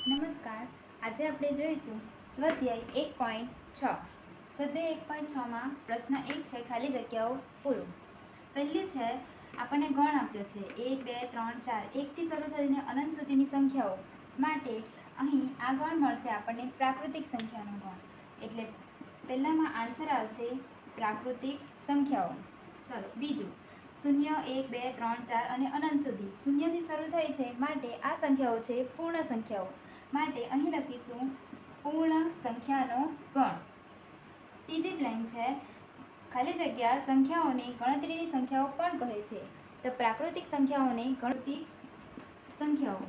નમસ્કાર. આજે આપણે જોઈશું સ્વાધ્યાય 1.6. સ્વાધ્યાય 1.6માં પ્રશ્ન 1 છે ખાલી જગ્યાઓ પૂરો. પહેલી છે આપણને ગણ આપ્યો છે 1 2 3 4 1 થી શરૂ થઈને અનંત સુધીની સંખ્યાઓ માટે અહીં આ ગણ મળશે આપણને પ્રાકૃતિક સંખ્યાનો ગણ. એટલે પહેલામાં આન્સર આવશે પ્રાકૃતિક સંખ્યાઓ. ચાલો બીજું 0 1 2 3 4 અને અનંત સુધી શૂન્યથી શરૂ થાય છે માટે આ સંખ્યાઓ છે પૂર્ણ સંખ્યાઓ. માટે અહીં લખીશું પૂર્ણ સંખ્યાનો ગણ. ત્રીજી બ્લેન્ક છે ખાલી જગ્યા સંખ્યાઓને ગણતરીની સંખ્યાઓ પણ કહે છે. તો પ્રાકૃતિક સંખ્યાઓને ગણતરી સંખ્યાઓ.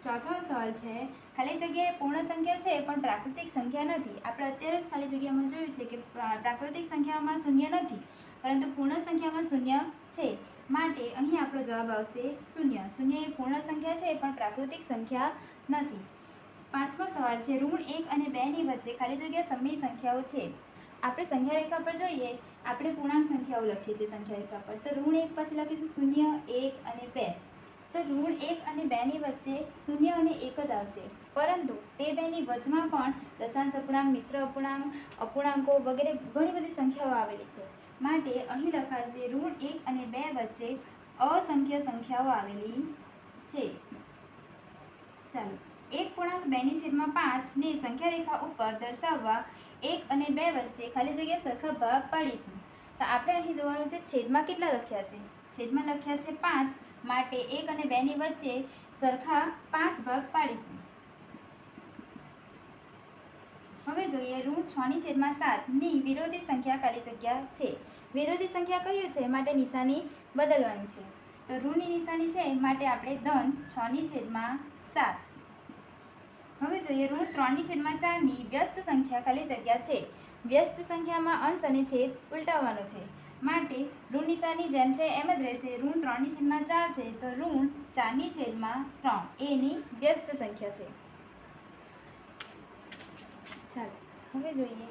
ચોથો સવાલ છે ખાલી જગ્યાએ પૂર્ણ સંખ્યા છે પણ પ્રાકૃતિક સંખ્યા નથી. આપણે અત્યારે જ ખાલી જગ્યામાં જોયું છે કે પ્રાકૃતિક સંખ્યામાં શૂન્ય નથી પરંતુ પૂર્ણ સંખ્યામાં શૂન્ય છે. માટે અહીં આપણો જવાબ આવશે શૂન્ય. શૂન્ય એ પૂર્ણ સંખ્યા છે પણ પ્રાકૃતિક સંખ્યા નથી. પાંચમો સવાલ છે ઋણ 1 અને 2 ની વચ્ચે ખાલી જગ્યા સમય સંખ્યાઓ છે. આપણે સંખ્યા રેખા પર જોઈએ, આપણે પૂર્ણાંક સંખ્યાઓ લખીએ છીએ સંખ્યા રેખા પર. તો ઋણ 1 પછી લખીશું 0 1 અને 2. તો ઋણ 1 અને 2 ની વચ્ચે 0 અને 1 જ આવશે. પરંતુ તે બેની વચમાં પણ દશાંશ અપૂર્ણાંક, મિશ્ર અપૂર્ણાંક, અપૂર્ણાંકો વગેરે ઘણી બધી સંખ્યાઓ આવેલી છે. માટે અહીં લખાશે ઋણ 1 અને 2 વચ્ચે અસંખ્ય સંખ્યાઓ આવેલી છે. ચાલો 1.2/5 ને સંખ્યા રેખા ઉપર દર્શાવવા 1 અને 2 વચ્ચે ખાલી જગ્યા સરખા ભાગ પાડીશું. તો આપણે અહીં જોવાનું છે છેદમાં કેટલા લખ્યા છે. છેદમાં લખ્યા છે 5. માટે 1 અને 2 ની વચ્ચે સરખા 5 ભાગ પાડીશું. હવે જોઈએ ઋણ 6/7 ની વિરોધી સંખ્યા ખાલી જગ્યા છે. વિરોધી સંખ્યા કહ્યું છે માટે નિશાની બદલવાની છે. તો ઋણની નિશાની છે માટે આપણે ધન 6/7. હવે જોઈએ ઋણ 3/4 ની વ્યસ્ત સંખ્યા ખાલી જગ્યા છે. વ્યસ્ત સંખ્યામાં અંશ અને છેદ ઉલટાવવાનો છે. માટે ઋણ નિશાની જેમ છે એમ જ રહેશે. ઋણ 3/4 છે તો ઋણ 4/3 એની વ્યસ્ત સંખ્યા છે. ચાલો હવે જોઈએ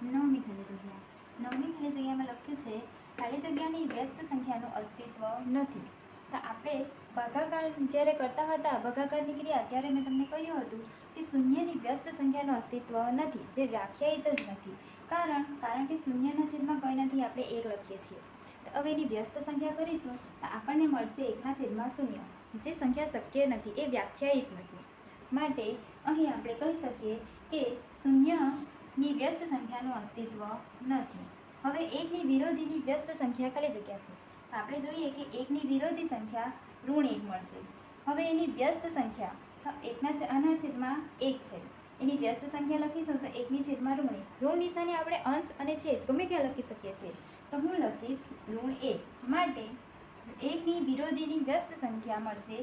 9મી ખાલી જગ્યા. 9મી ખાલી જગ્યામાં લખ્યું છે ખાલી જગ્યાની વ્યસ્ત સંખ્યાનું અસ્તિત્વ નથી. તો આપણે ભાગાકાર જ્યારે કરતા હતા ભાગાકારની ક્રિયા ત્યારે મેં તમને કહ્યું હતું કે શૂન્યની વ્યસ્ત સંખ્યાનું અસ્તિત્વ નથી, જે વ્યાખ્યાયિત જ નથી. કારણ કે શૂન્યના છેદમાં કંઈ નથી, આપણે 1 લખીએ છીએ. તો હવે એની વ્યસ્ત સંખ્યા કરીશું તો આપણને મળશે 1/0, જે સંખ્યા શક્ય નથી, એ વ્યાખ્યાયિત નથી. માટે અહીં આપણે કહી શકીએ કે શૂન્યની વ્યસ્ત સંખ્યાનું અસ્તિત્વ નથી. હવે 1ની વિરોધીની વ્યસ્ત સંખ્યા ખાલી જગ્યા છે. તો આપણે જોઈએ કે 1ની વિરોધી સંખ્યા ઋણ 1 મળશે. હવે એની વ્યસ્ત સંખ્યા 1/1 છે. એની વ્યસ્ત સંખ્યા લખીશું તો 1/ઋણ 1. ઋણ નિશાની આપણે અંશ અને છેદ ગમે ત્યાં લખી શકીએ છીએ. તો હું લખીશ ઋણ 1. માટે 1ની વિરોધીની વ્યસ્ત સંખ્યા મળશે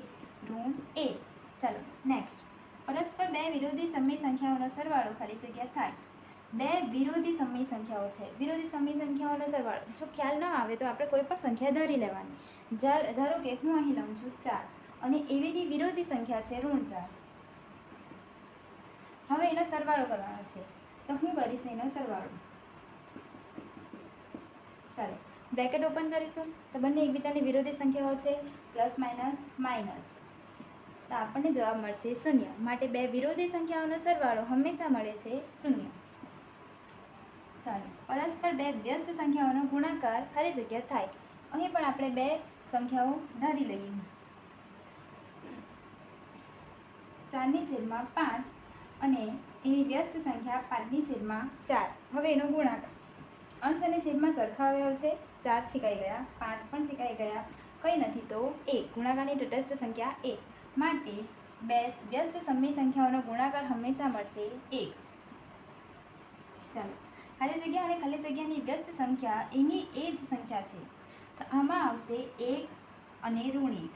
ઋણ 1. ચાલો નેક્સ્ટ. પરસ્પર 2 વિરોધી સમય સંખ્યાઓનો સરવાળો ખાલી જગ્યા થાય. 2 વિરોધી સમય સંખ્યાઓ છે. વિરોધી સમય સંખ્યાઓનો સરવાળો જો ખ્યાલ ન આવે તો આપણે કોઈ પણ સંખ્યા ધારી લેવાની. ધારો કે હું અહીં લઉં છું 4 અને એવીની વિરોધી સંખ્યા છે ઋણ 4. હવે એનો સરવાળો કરવાનો છે. તો હું કરીશ એનો સરવાળો. ચાલો બ્રેકેટ ઓપન કરીશું તો બંને એકબીજાની વિરોધી સંખ્યાઓ છે, પ્લસ માઇનસ માઇનસ. તો આપણને જવાબ મળશે 0. માટે 2 વિરોધી સંખ્યાઓનો સરવાળો હંમેશા મળે છે 0. ચાલો પરસ્પર 2 વ્યસ્ત સંખ્યાઓનો ગુણાકાર ખાલી જગ્યા થાય. અહીં પણ આપણે 2 સંખ્યાઓ ધારી લઈએ. 4/5 અને એની વ્યસ્ત સંખ્યા 5/4. હવે એનો ગુણાકાર. અંશ અને છેદમાં સરખા અવયવ છે. 4 છીકાઈ ગયા, 5 પણ છીકાઈ ગયા, કંઈ નથી તો 1. ગુણાકારની તટસ્થ સંખ્યા 1. માટે 2 વ્યસ્ત સમય સંખ્યાઓનો ગુણાકાર હંમેશા મળશે 1. ચાલો ખાલી જગ્યા અને ખાલી જગ્યાની વ્યસ્ત સંખ્યા એની એ જ સંખ્યા છે. તો આમાં આવશે 1 અને ઋણ 1.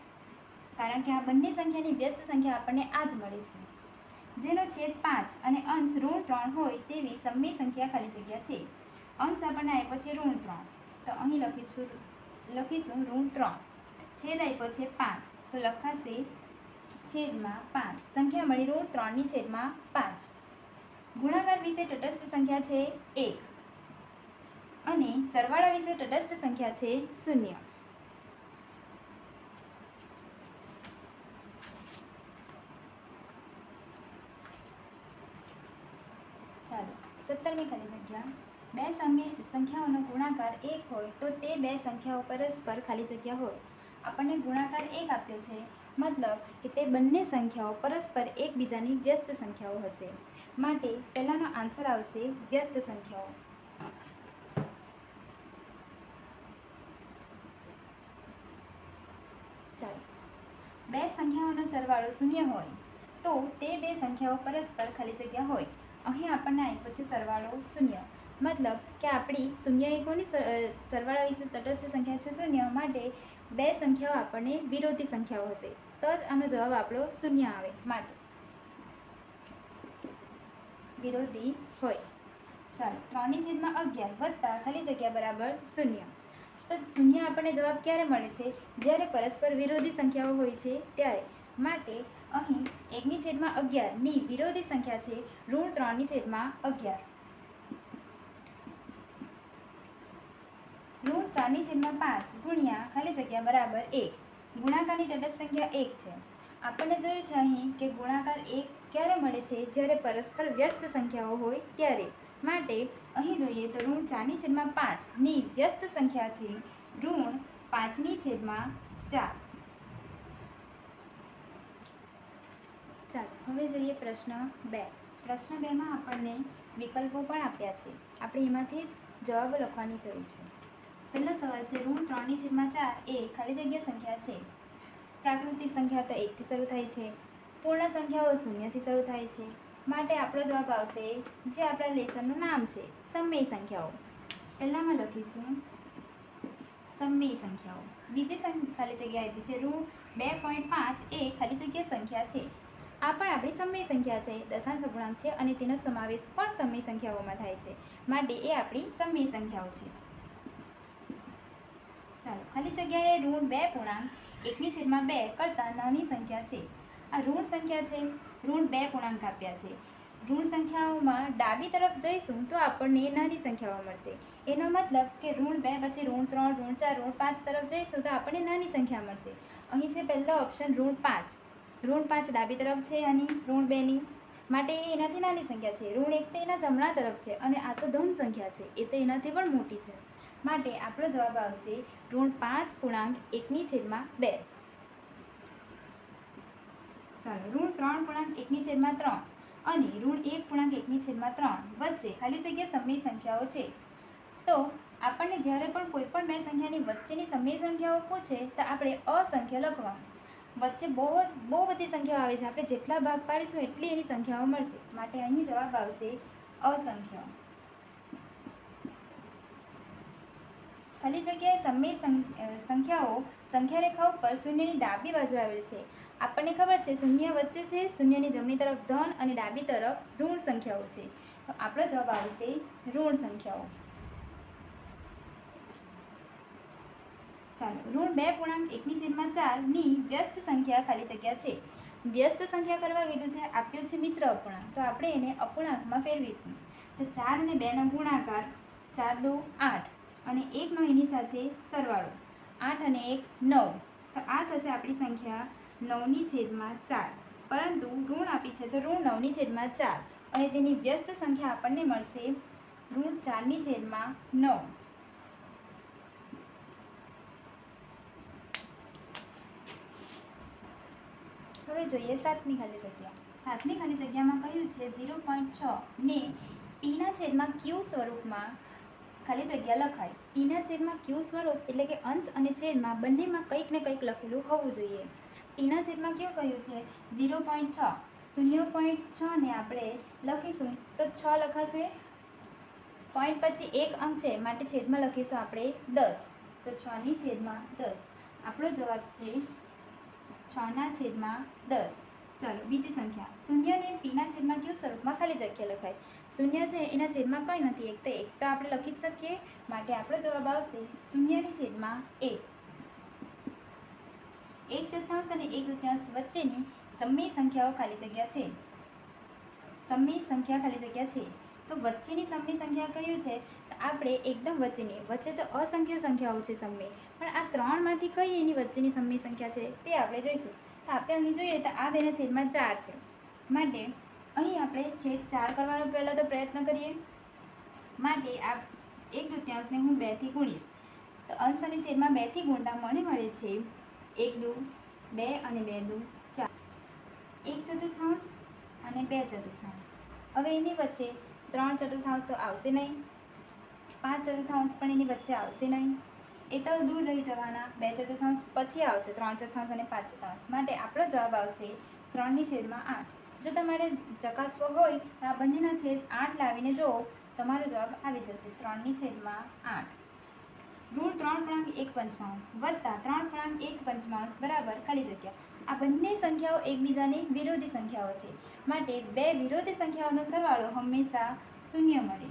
કારણ કે આ બંને સંખ્યાની વ્યસ્ત સંખ્યા આપણને આ જ મળે છે. જેનો છેદ 5 અને અંશ ઋણ 3 હોય તેવી સમય સંખ્યા ખાલી જગ્યા છે. અંશ આપણને આપ્યો છે ઋણ 3. તો અહીં લખીશું ઋણ 3. છેદ આપ્યો છે 5 તો લખાશે છેદમાં 5. સંખ્યા મળી ઋણ 3/5. ગુણાકાર વિશે તટસ્થ સંખ્યા છે 1 અને સરવાળા વિશે તટસ્થ સંખ્યા છે 0. 17મી ખાલી જગ્યા, બે સંખ્યાઓનો ગુણાકાર 1 હોય તો તે બે સંખ્યાઓ પરસ્પર ખાલી જગ્યા હોય. આપણને ગુણાકાર 1 આપ્યો છે, મતલબ કે તે બંને સંખ્યાઓ પરસ્પર એકબીજાની વ્યસ્ત સંખ્યાઓ હશે. માટે પહેલાનો આન્સર આવશે વ્યસ્ત સંખ્યાઓ. ચાલો, બે સંખ્યાઓનો સરવાળો 0 હોય તો તે બે સંખ્યાઓ પરસ્પર ખાલી જગ્યા હોય. અહીં આપણને આપ્યો છે સરવાળો 0, મતલબ કે આપણી 0 એ કોની સરવાળા વિશે તટસ્થ સંખ્યા છે 0, માટે બે સંખ્યાઓ આપણને વિરોધી સંખ્યાઓ હશે, તો જ આનો જવાબ આપણો 0 આવે. માટે વિરોધી હોય. ચાલો, 3/11 વત્તા ખાલી જગ્યા બરાબર 0. તો 0 આપણને જવાબ ક્યારે મળે છે? જ્યારે પરસ્પર વિરોધી સંખ્યાઓ હોય છે ત્યારે. માટે અહીં 1/11 ની વિરોધી સંખ્યા છે -3/11. -4/5 ગુણ્યા ખાલી જગ્યા બરાબર 1. ગુણાકારની તટસ્થ સંખ્યા 1 છે. આપણને જોયું છે અહીં કે ગુણાકાર 1 ક્યારે મળે છે? જ્યારે પરસ્પર વ્યસ્ત સંખ્યાઓ હોય ત્યારે. માટે અહીં જોઈએ તો -4/5 ની વ્યસ્ત સંખ્યા છે -5/4. ચાલો, હવે જોઈએ પ્રશ્ન 2. પ્રશ્ન 2માં આપણને વિકલ્પો પણ આપ્યા છે. આપણે એમાંથી જ જવાબ લખવાની જરૂર છે. પહેલો સવાલ છે -3/4 એ ખાલી જગ્યા સંખ્યા છે. પ્રાકૃતિક સંખ્યા તો 1 થી શરૂ થાય છે. પૂર્ણ સંખ્યાઓ 0 થી શરૂ થાય છે. માટે આપણો જવાબ આવશે જે આપણા લેસનનું નામ છે, સમય સંખ્યાઓ. પહેલામાં લખીશું સમય સંખ્યાઓ. બીજી ખાલી જગ્યા આપી છે -2.5 એ ખાલી જગ્યા સંખ્યા છે. આ પણ આપણી સમય સંખ્યા છે, દશાંશ અપૂર્ણાંક છે અને તેનો સમાવેશ પણ સમય સંખ્યાઓમાં થાય છે. માટે એ આપણી સમય સંખ્યાઓ છે. ચાલો, ખાલી જગ્યાએ -2.1/2 કરતાં નાની સંખ્યા છે. આ ઋણ સંખ્યા છે, -2 પૂર્ણાંક આપ્યા છે. ઋણ સંખ્યાઓમાં ડાબી તરફ જઈશું તો આપણને નાની સંખ્યાઓ મળશે. એનો મતલબ કે -2 પછી -3, -4, -5 તરફ જઈશું તો આપણને નાની સંખ્યા મળશે. અહીં છે પહેલો ઓપ્શન -5. -5 ડાબી તરફ છે અને -2ની, માટે એ એનાથી નાની સંખ્યા છે. -1 તો એના જમણા તરફ છે અને આ તો ધન સંખ્યા છે, એ તો એનાથી પણ મોટી છે. માટે આપણો જવાબ આવશે -5.1/2. ચાલો, -3.1/3 અને -1.1/3 વચ્ચે ખાલી જગ્યા સમય સંખ્યાઓ છે. તો આપણને જ્યારે પણ કોઈ પણ બે સંખ્યાની વચ્ચેની સમય સંખ્યાઓ પૂછે તો આપણે અસંખ્ય લખવાનું. વચ્ચે બહુ બધી સંખ્યાઓ આવે છે, આપણે જેટલા ભાગ પાડીશું એટલી એની સંખ્યાઓ મળશે. માટે અહીં જવાબ આવશે અસંખ્ય. ખાલી જગ્યાએ સમય સંખ્યાઓ સંખ્યા રેખા ઉપર શૂન્યની ડાબી બાજુ આવેલ છે. આપણને ખબર છે શૂન્ય વચ્ચે છે, શૂન્યની જમણી તરફ ધન અને ડાબી તરફ ઋણ સંખ્યાઓ છે. તો આપણો જવાબ આવશે ઋણ સંખ્યાઓ. ચાલો, -2.1/4 ની વ્યસ્ત સંખ્યા ખાલી જગ્યા છે. વ્યસ્ત સંખ્યા કરવા કીધું છે, આપ્યો છે મિશ્ર અપૂર્ણાંક, તો આપણે એને અપૂર્ણાંકમાં ફેરવીશું. તો 4 અને 2 નો ગુણાકાર 4 દુ 8 અને 1 નો એની સાથે સરવાળો 8 અને 1 9. તો આ થશે આપણી સંખ્યા 9/4. પરંતુ ઋણ આપી છે તો ઋણ 9/4 અને તેની વ્યસ્ત સંખ્યા આપણને મળશે √4/9. હવે જોઈએ 7મી ખાલી જગ્યા. 7મી ખાલી જગ્યામાં કહ્યું છે 0.6 ને પીના છેદમાં ક્યુ સ્વરૂપમાં ખાલી જગ્યા લખાય. પીના છેદમાં ક્યુ સ્વરૂપ એટલે કે અંશ અને છેદમાં બંનેમાં કંઈક ને કંઈક લખેલું હોવું જોઈએ. પીના છેદમાં ક્યુ કહ્યું છે 0.6. 0.6 ને આપણે લખીશું તો 6 લખાશે. પોઈન્ટ પછી એક અંક છે માટે છેદમાં લખીશું આપણે 10. તો 6/10. આપણો જવાબ છે 6/10. ચાલો, બીજી સંખ્યા. શૂન્યને પીના છેદમાં ક્યુ સ્વરૂપમાં ખાલી જગ્યા લખાય. શૂન્ય છે એના છેદમાં કંઈ નથી, એક તો આપણે લખી જ શકીએ. માટે આપણો જવાબ આવશે 0/1. 1/4 અને 1/2 વચ્ચેની સમય સંખ્યાઓ ખાલી જગ્યા છે. સમય સંખ્યા ખાલી જગ્યા છે. તો વચ્ચેની સમય સંખ્યા કયું છે? તો આપણે એકદમ વચ્ચે તો અસંખ્ય સંખ્યાઓ છે સમય, પણ આ ત્રણમાંથી કઈ એની વચ્ચેની સમય સંખ્યા છે તે આપણે જોઈશું. તો આપણે અહીં જોઈએ તો આ 2/4 છે. માટે અહીં આપણે છેદ 4 કરવાનો પહેલાં તો પ્રયત્ન કરીએ. માટે આ 1/2 હું 2 થી ગુણીશ. તો અંશ અને છેદમાં 2 થી ગુણતા મને મળે છે 1 દુ 2 અને 2 દુ 4, 1/4 અને 2/4. હવે એની વચ્ચે 3/4 તો આવશે નહીં, 5/4 પણ એની વચ્ચે આવશે નહીં, એ તો દૂર રહી જવાના. 2/4 પછી આવશે 3/4 અને 5/4. માટે આપણો જવાબ આવશે 3/8. જો તમારે ચકાસવો હોય તો આ બંનેના છેદ 8 લાવીને જુઓ, તમારો જવાબ આવી જશે 3/8. ઋણ 3.1 વત્તા 3.1 બરાબર ખાલી જગ્યા. આ બંને સંખ્યાઓ એકબીજાની વિરોધી સંખ્યાઓ છે, માટે બે વિરોધી સંખ્યાઓનો સરવાળો હંમેશા શૂન્ય મળે.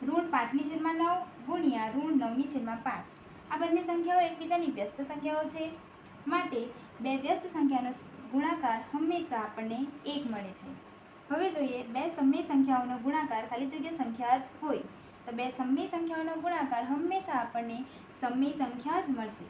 ઋણ 5/9 ગુણ્યા ઋણ 9/5. આ બંને સંખ્યાઓ એકબીજાની વ્યસ્ત સંખ્યાઓ છે, માટે બે વ્યસ્ત સંખ્યાનો ગુણાકાર હંમેશા આપણને 1 મળે છે. હવે જોઈએ બે સમય સંખ્યાઓનો ગુણાકાર ખાલી જગ્યા સંખ્યા જ હોય તો બે સમય સંખ્યાઓનો ગુણાકાર હંમેશા આપણને સમય સંખ્યા જ મળશે.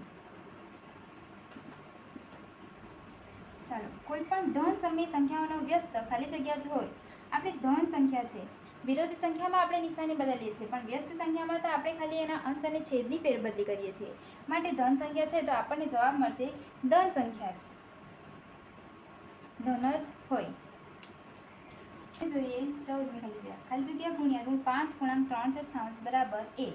ચાલો, કોઈ પણ ધન સમય સંખ્યાઓનો વ્યસ્ત ખાલી જગ્યા જ હોય. આપણે ધન સંખ્યા છે, વિરોધી સંખ્યામાં આપણે નિશાની બદલીએ છીએ, પણ વ્યસ્ત સંખ્યામાં તો આપણે ખાલી એના અંશ અને છેદની ફેરબદલી કરીએ છીએ. માટે ધન સંખ્યા છે તો આપણને જવાબ મળશે ધન સંખ્યા જ, ધન જ હોય. જોઈએ 14 ખાલી જગ્યા ગુણ્યા ઋણ 5.3 બરાબર 1.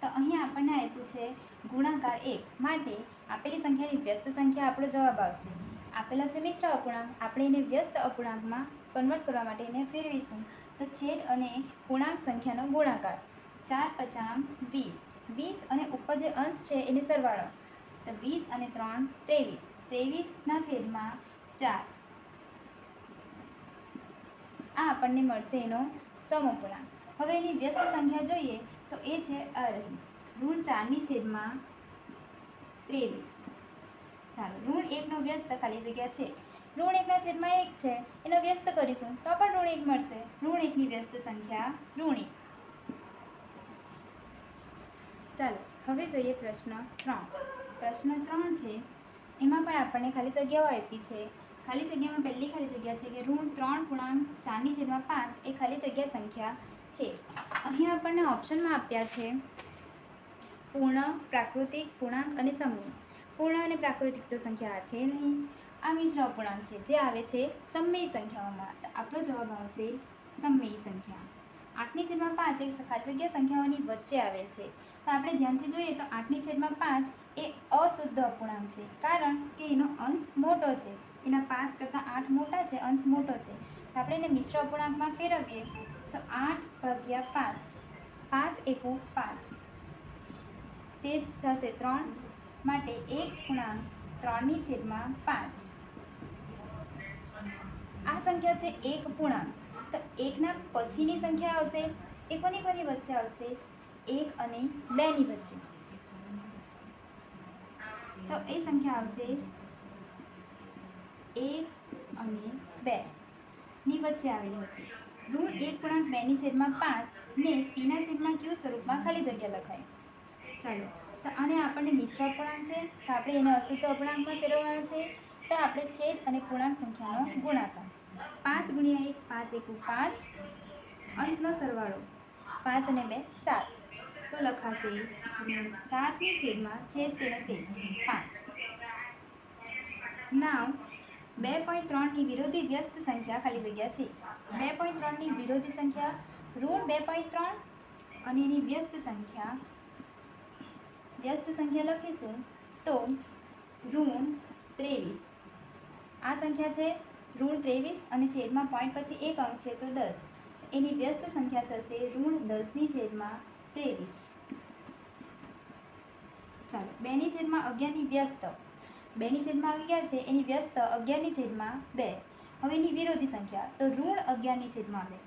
તો અહીંયા આપણને આપ્યું છે ગુણાકાર 1, માટે આપેલી સંખ્યાની વ્યસ્ત સંખ્યા આપણો જવાબ આવશે. આપેલા છે મિશ્ર અપૂર્ણાંક, આપણે એને વ્યસ્ત અપૂર્ણાંકમાં કન્વર્ટ કરવા માટે એને ફેરવીશું. તો છેદ અને પૂર્ણાંક સંખ્યાનો ગુણાકાર 4×5 = 20, 20 અને ઉપર જે અંશ છે એને સરવાળો, તો 20 અને 3 23, 23ના છેદમાં 4. આ આપણને મળશે એનો સમઅપૂર્ણાંક. હવે એની વ્યસ્ત સંખ્યા જોઈએ તો એ છે આ રહી ઋણ 4/23. ચાલો, ઋણ 1નો વ્યસ્ત ખાલી જગ્યા છે, ઋણ 1ના છેદમાં 1 છે, એનો વ્યસ્ત કરીશું તો પણ ઋણ 1 મળશે. ઋણ 1ની વ્યસ્ત સંખ્યા ઋણ 1. ચાલો, હવે જોઈએ પ્રશ્ન 3. પ્રશ્ન 3 છે એમાં પણ આપણને ખાલી જગ્યાઓ આપી છે. ખાલી જગ્યામાં પહેલી ખાલી જગ્યા છે કે ઋણ 3.4/5 એ ખાલી જગ્યા સંખ્યા છે. અહીં આપણને ઓપ્શનમાં આપ્યા છે પૂર્ણ, પ્રાકૃતિક, પૂર્ણાંક અને સમય. પૂર્ણ અને પ્રાકૃતિક તો સંખ્યા છે નહીં, આ મિશ્ર અપૂર્ણાંક છે જે આવે છે સમય સંખ્યાઓમાં. તો આપણો જવાબ આવશે સમય સંખ્યા. 8/5 એ ખાલી જગ્યા સંખ્યાઓની વચ્ચે આવે છે. તો આપણે ધ્યાનથી જોઈએ તો 8/5 એ અશુદ્ધ અપૂર્ણાંક છે, કારણ કે એનો અંશ મોટો છે. એના 5 કરતાં 8 મોટા છે, અંશ મોટો છે. તો આપણે એને મિશ્ર અપૂર્ણાંકમાં ફેરવીએ તો 8/5, 5 એકુ 5, શેષ થશે 3, માટે 1/3/5. આ સંખ્યા છે એક પૂર્ણાંક. તો 1ના પછીની સંખ્યા આવશે એ કોની વચ્ચે આવશે? 1 અને 2ની વચ્ચે. તો એ સંખ્યા આવશે 1 અને 2ની વચ્ચે આવેલી હશે. ઋણ 1/2/5 ને p/q સ્વરૂપમાં ખાલી જગ્યા લખાય. ચાલો, તો આને આપણને મિશ્ર અપૂર્ણાંક છે તો આપણે એને અશુદ્ધ અપૂર્ણાંકમાં ફેરવવાનો છે. તો આપણે છેદ અને પૂર્ણાંક સંખ્યાનો ગુણાકાર 5 × 1 5 એકુ 5, અંશનો સરવાળો 5 અને 2 7. તો લખાશે 7/5. નાવ 2.3ની વિરોધી વ્યસ્ત સંખ્યા ખાલી જગ્યા છે. 2.3ની વિરોધી સંખ્યા ઋણ 2.3 અને એની વ્યસ્ત સંખ્યા લખીશું તો ઋણ 23. આ સંખ્યા છે ઋણ 23 અને છેદમાં પોઈન્ટ પછી એક અંક છે તો 10. એની વ્યસ્ત સંખ્યા થશે ઋણ 10/23. ચાલો, 2/11ની વ્યસ્ત, 2/11 છે એની વ્યસ્ત 11/2. હવે એની વિરોધી સંખ્યા તો ઋણ 11/2.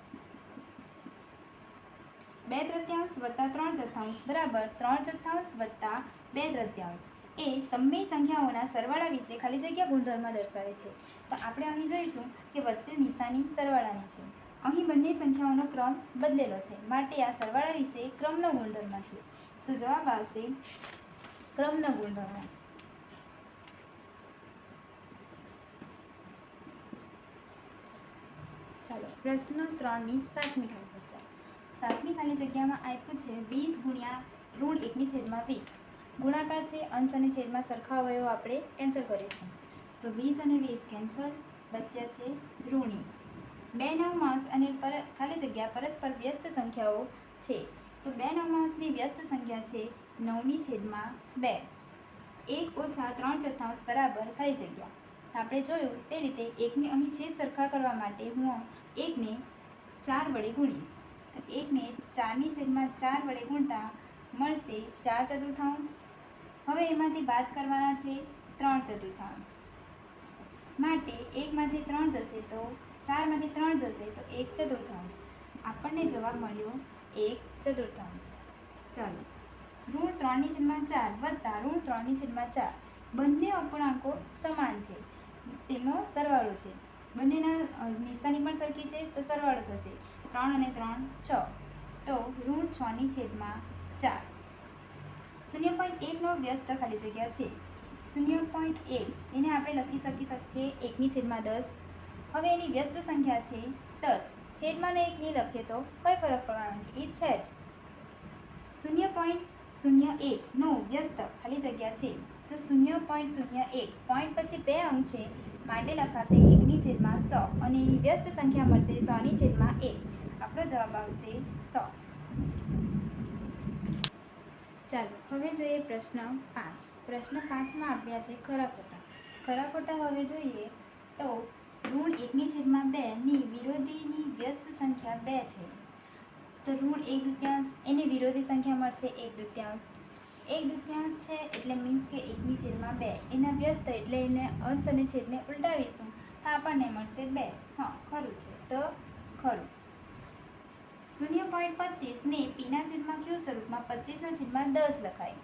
2/3 વત્તા 3/4 બરાબર 3/4 વત્તા 2/3 એ સમય સંખ્યાઓના સરવાળા વિશે ખાલી જગ્યા ગુણધર્મ દર્શાવે છે. તો આપણે અહીં જોઈશું કે વચ્ચે નિશાની સરવાળાની છે. અહીં બંને સંખ્યાઓનો ક્રમ બદલેલો છે, માટે આ સરવાળા વિશે ક્રમનો ગુણધર્મ છે. તો જવાબ આવશે ક્રમનો ગુણધર્મ. ચાલો, પ્રશ્ન 3ની 7મી ખાલી જગ્યા. સાતમી ખાલી જગ્યામાં આપ્યું છે 20 ગુણ્યા ઋણ 1/20. ગુણાકાર છે, અંશ અને છેદમાં સરખા અવયવો આપણે કેન્સલ કરીશું. તો 20 અને 20 કેન્સલ, બચ્યા છે ઋણી. બે નવમાંશ અને ખાલી જગ્યા પરસ્પર વ્યસ્ત સંખ્યાઓ છે. તો બે નવમાંશની વ્યસ્ત સંખ્યા છે 9/2. 1 ઓછા 3/4 બરાબર ખાલી જગ્યા. આપણે જોયું તે રીતે એકને અહીં છેદ સરખા કરવા માટે હું એકને 4 વડે ગુણીશ. તો એકને 4/4 વડે ગુણતા મળશે 4/4. હવે એમાંથી બાદ કરવાના છે 3/4. માટે 1માંથી 3 જશે તો 4માંથી 3 જશે તો 1/4. આપણને જવાબ મળ્યો 1/4. ચાલો, ઋણ 3/4 વત્તા ઋણ 3/4 બંને અપૂર્ણાંકો સમાન છે, તેનો સરવાળો છે. બંનેના નિશાની પણ સરખી છે તો સરવાળો થશે. 3 અને 3 6. તો ઋણ 6/4. 0.1 નો વ્યસ્ત ખાલી જગ્યા છે. 0.1 એને આપણે લખી શકીએ 1/10. હવે એની વ્યસ્ત સંખ્યા છે 10. છેદમાં 1 ની લખીએ તો કઈ ફરક પડવાનો છે, એ છે જ. 0.01 નો વ્યસ્ત ખાલી જગ્યા છે. તો 0.01 પોઈન્ટ પછી 2 અંક છે, માટે લખાશે 1/100 અને એની વ્યસ્ત સંખ્યા મળશે 100/1. આપણો જવાબ આવશે 100. ચાલો હવે જોઈએ પ્રશ્ન 5. પ્રશ્ન 5માં આપ્યા છે ખરા ખોટા. ખરા ખોટા હવે જોઈએ તો ઋણ 1/2 ની વિરોધીની વ્યસ્ત સંખ્યા 2 છે. તો ઋણ 1/2 એની વિરોધી સંખ્યા મળશે 1/2. 1/2 છે એટલે મીન્સ કે 1/2 એના વ્યસ્ત એટલે એને અંશ અને છેદને ઉલટાવીશું તો આપણને મળશે 2. હા, ખરું છે તો ખરું. 0.25 ને પીના છેદમાં ક્યુ સ્વરૂપમાં 25/10 લખાય.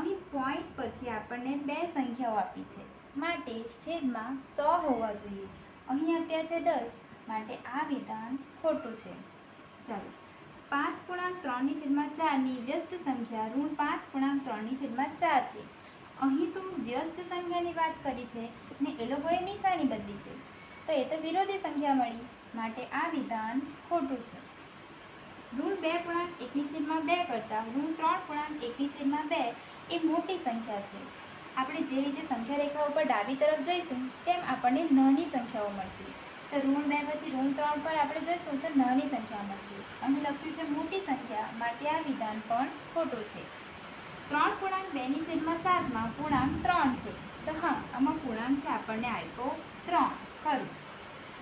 અહીં પોઈન્ટ પછી આપણને બે સંખ્યાઓ આપી છે, માટે છેદમાં 100 હોવા જોઈએ. અહીં આપ્યા છે 10, માટે આ વિધાન ખોટું છે. ચાલો, 5.3/4 ની વ્યસ્ત સંખ્યા ઋણ 5.3/4 છે. અહીં તો વ્યસ્ત સંખ્યાની વાત કરી છે ને એ લોકોએ નિશાની બદલી છે, તો એ તો વિરોધી સંખ્યા મળી, માટે આ વિધાન ખોટું છે. ઋણ 2.1/2 કરતાં ઋણ 3.1/2 એ મોટી સંખ્યા છે. આપણે જે રીતે સંખ્યા રેખા ઉપર ડાબી તરફ જઈશું તેમ આપણને નાની સંખ્યાઓ મળશે. તો ઋણ 2 પછી ઋણ 3 પર આપણે જઈશું તો નાની સંખ્યા મળશે. અહીં લખ્યું છે મોટી સંખ્યા, માટે આ વિધાન પણ ખોટું છે. 3.2/7 માં પૂર્ણાંક 3 છે. તો હા, આમાં પૂર્ણાંક છે આપણને આપ્યો 3. ખરું.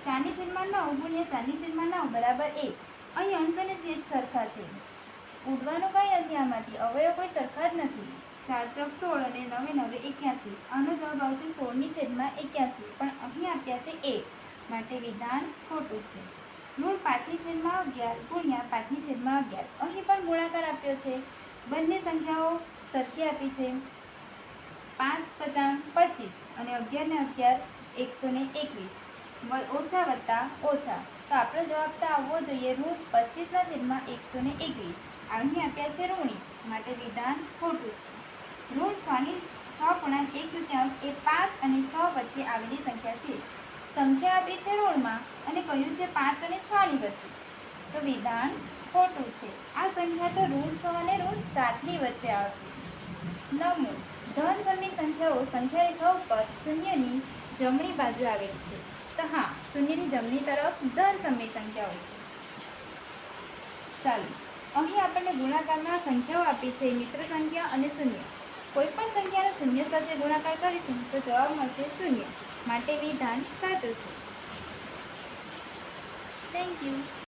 4/9 ગુણ્યા 4/9 બરાબર 1. અહીં અંશ અને છેદ સરખા છે. ઉડવાનું કંઈ નથી આમાંથી, અવયવ કોઈ સરખા જ નથી. 4 × 16 અને 9 × 9 81. આનો જવાબ આવશે 16/81, પણ અહીં આપ્યા છે 1, માટે વિધાન ખોટું છે. ઋણ 5/11 ગુણ્યા 5/11. અહીં પણ ગુણાકાર આપ્યો છે. બંને સંખ્યાઓ સરખી આપી છે. 5 × 25 અને 11 ને 11 121. ઓછા વત્તા ઓછા, તો આપણો જવાબ તો આવવો જોઈએ ઋણ 25/121. અહીં આપ્યા છે ઋણી, માટે વિધાન ખોટું છે. ઋણ 6.1/4 એ 5 અને 6 વચ્ચે આવેલી સંખ્યા છે. સંખ્યા આપી છે ઋણમાં અને કહ્યું છે 5 અને 6 ની વચ્ચે, તો વિધાન ખોટું છે. આ સંખ્યા તો ઋણ 6 અને ઋણ 7 ની વચ્ચે આવશે. 9. ધન સમની સંખ્યાઓ સંખ્યા રેખા ઉપર શૂન્યની જમણી બાજુ આવેલી છે. તો હા, શૂન્યની જમણી તરફ ધન સમની સંખ્યાઓ છે. ચાલો, અહીં આપણને ગુણાકારમાં સંખ્યાઓ આપી છે મિશ્ર સંખ્યા અને શૂન્ય. કોઈ પણ સંખ્યાનો શૂન્ય સાથે ગુણાકાર કરીશું તો જવાબ મળશે 0, માટે વિધાન સાચું છે. Thank you.